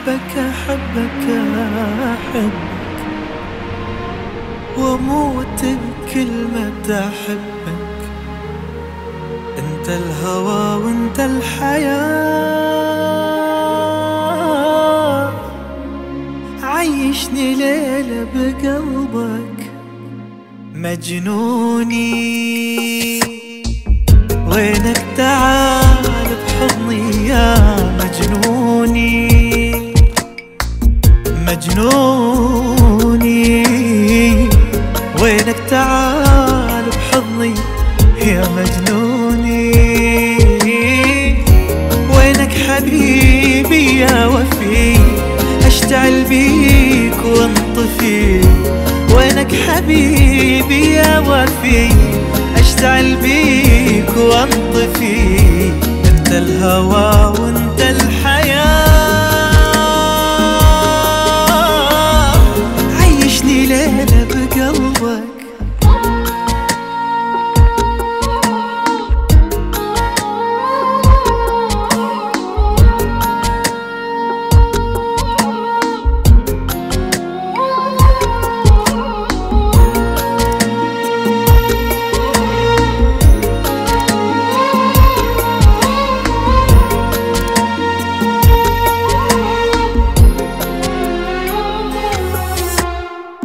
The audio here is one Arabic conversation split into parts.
أحبك أحبك أحبك وأموت بكلمة أحبك. أنت الهوى وأنت الحياة، عيشني ليلة بقلبك مجنوني. وينك تعال بحضني يا مجنوني مجنوني. وينك تعال بحضني يا مجنوني. وينك حبيبي يا وفي أشتعل بيك وانطفي. وينك حبيبي يا وفي أشتعل بيك وانطفي. أنت الهوى وأنت الحياة، عيشني ليلة بقلبك.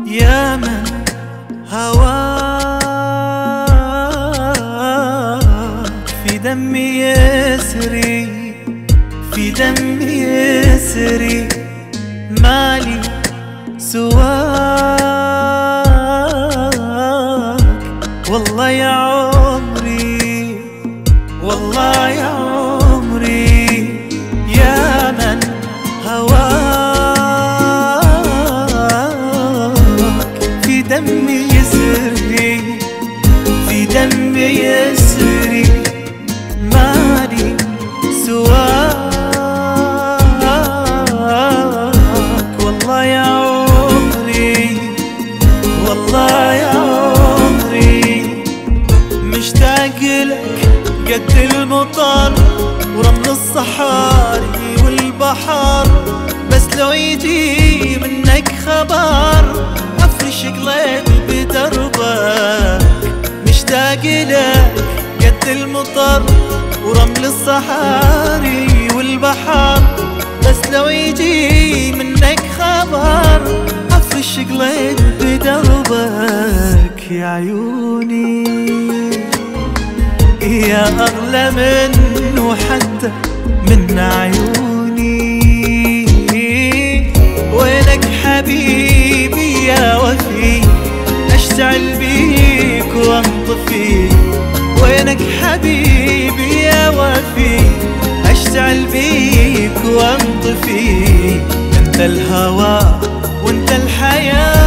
يا من هواك في دمي يسري، في دمي يسري. مالي سواك والله يا عمري، والله يا عمري. يا من في دمي يسري، في دمي يسري. مالي سواك والله يا عمري، والله يا عمري. مشتاق لك قد المطر ورمل الصحاري والبحر. بس لو يجي منك خبر أفرش قلبي بدربك. مشتاق لك قد المطر ورمل الصحاري والبحر. بس لو يجي منك خبر أفرش قلبي بدربك. يا عيوني يا أغلى منه حتى من عيوني. وينك حبيبي يا وفي أشتعل بيك وانطفي. وينك حبيبي يا وفي أشتعل بيك وانطفي. أنت الهوى وأنت الحياة،